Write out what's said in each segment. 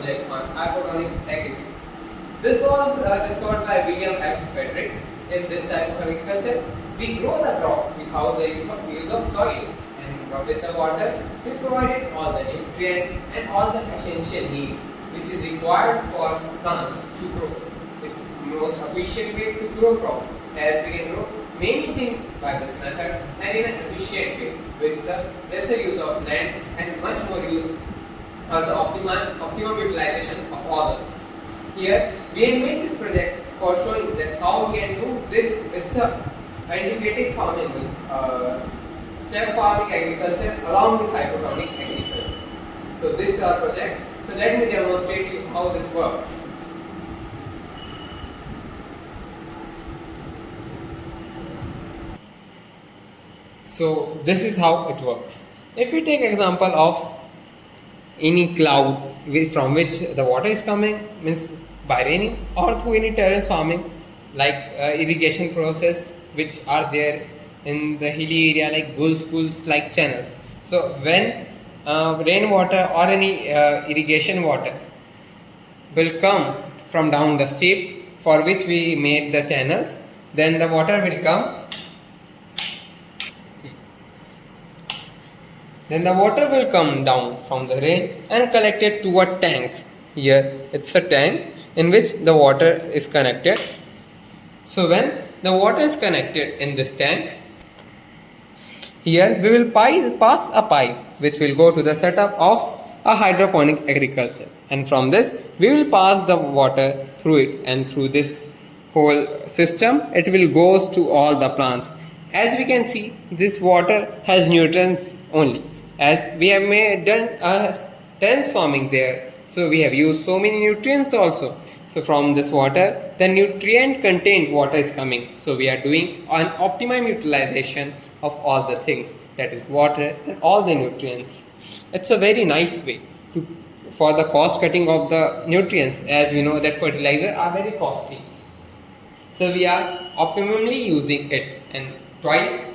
project on hypotonic agriculture. This was discovered by William F. Frederick. In this type of agriculture, we grow the crop without the use of soil, and with the water, we provided all the nutrients and all the essential needs which is required for plants to grow. It's the most efficient way to grow crops, as we can grow many things by this method and in an efficient way with the lesser use of land and much more use of the optimum utilization of all the things. Here we have made this project for showing that how we can do this with the integrated farming, step farming agriculture along with hypotonic agriculture. So this is our project. So let me demonstrate you how this works. So this is how it works. If we take example of any cloud from which the water is coming, means by raining, or through any terrace farming like irrigation process which are there in the hilly area like schools like channels. So when rainwater or any irrigation water will come from down the steep for which we made the channels, then the water will come. Then the water will come down from the rain and collected to a tank. Here it's a tank in which the water is connected. So when the water is connected in this tank, here we will pass a pipe which will go to the setup of a hydroponic agriculture, and from this we will pass the water through it, and through this whole system it will goes to all the plants. As we can see, this water has nutrients only, as we have done a terrace farming there, so we have used so many nutrients also. So from this water, the nutrient contained water is coming, so we are doing an optimum utilization of all the things, that is water and all the nutrients. It's a very nice way for the cost cutting of the nutrients, as we know that fertilizer are very costly, so we are optimally using it, and twice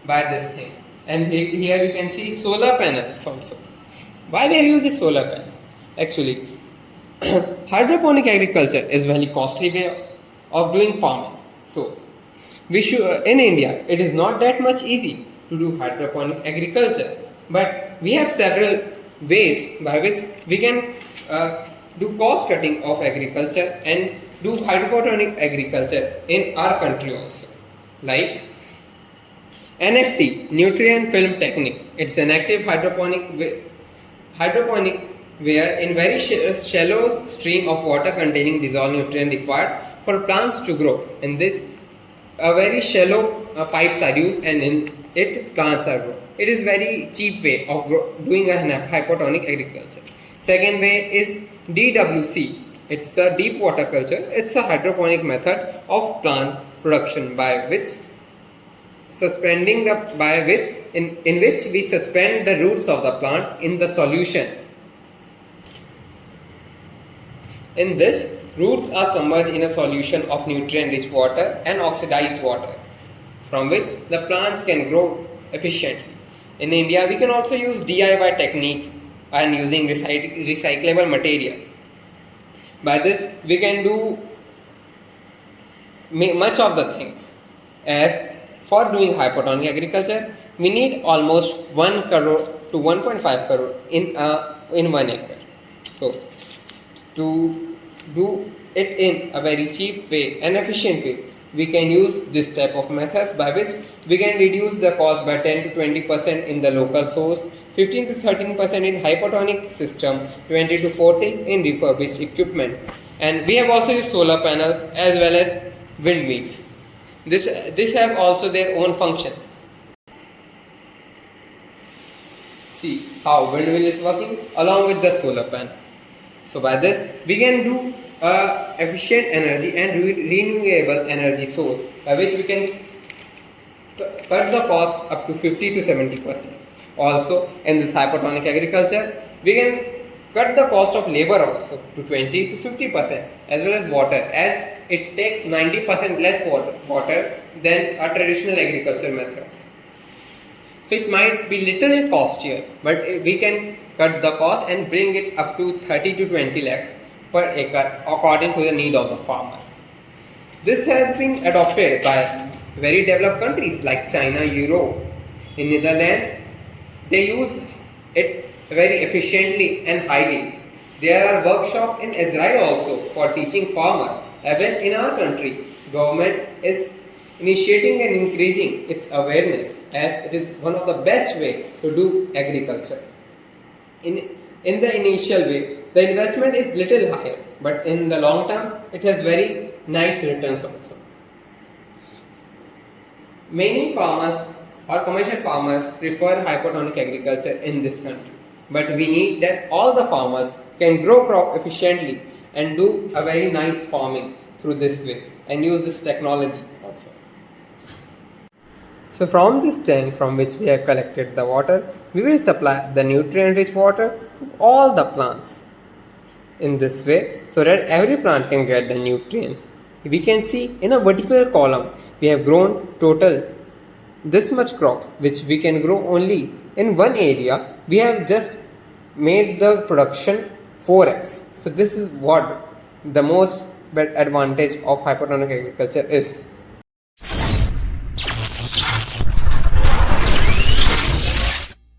by this thing. And here you can see solar panels also. Why we have used this solar panel? Actually, hydroponic agriculture is very costly way of doing farming. So we should, in India, it is not that much easy to do hydroponic agriculture, but we have several ways by which we can do cost cutting of agriculture and do hydroponic agriculture in our country also, like NFT, nutrient film technique. It's an active hydroponic where in very shallow stream of water containing dissolved nutrient required for plants to grow. In this, a very shallow pipes are used, and in it plants are grown. It is very cheap way of doing a hypotonic agriculture. Second way is DWC. It's a deep water culture. It's a hydroponic method of plant production by which in which we suspend the roots of the plant in the solution. In this, roots are submerged in a solution of nutrient-rich water and oxidized water, from which the plants can grow efficiently. In India, we can also use DIY techniques and using recyclable material. By this, we can do much of the things. As for doing hypotonic agriculture, we need almost 1 crore to 1.5 crore in 1 acre. So, to do it in a very cheap way and efficient way, we can use this type of methods by which we can reduce the cost by 10 to 20% in the local source, 15 to 13% in hypotonic system, 20 to 40% in refurbished equipment. And we have also used solar panels as well as windmills. This have also their own function. See how windmill is working along with the solar panel. So by this we can do efficient energy and renewable energy source by which we can cut the cost up to 50 to 70%. Also in this hypotonic agriculture we can cut the cost of labor also to 20 to 50%, as well as water, as it takes 90% less water than a traditional agriculture methods. So it might be little costier, but we can cut the cost and bring it up to 30 to 20 lakhs per acre according to the need of the farmer. This has been adopted by very developed countries like China, Europe. In Netherlands, they use it very efficiently and highly. There are workshops in Israel also for teaching farmer. Even in our country, government is initiating and increasing its awareness as it is one of the best way to do agriculture. In the initial way, the investment is little higher, but in the long term, it has very nice returns also. Many farmers or commercial farmers prefer hydroponic agriculture in this country, but we need that all the farmers can grow crop efficiently and do a very nice farming through this way and use this technology also. So from this tank from which we have collected the water, we will supply the nutrient rich water to all the plants in this way so that every plant can get the nutrients. We can see in a vertical column we have grown total this much crops which we can grow only in one area. We have just made the production 4x. So this is what the most advantage of hydroponic agriculture is.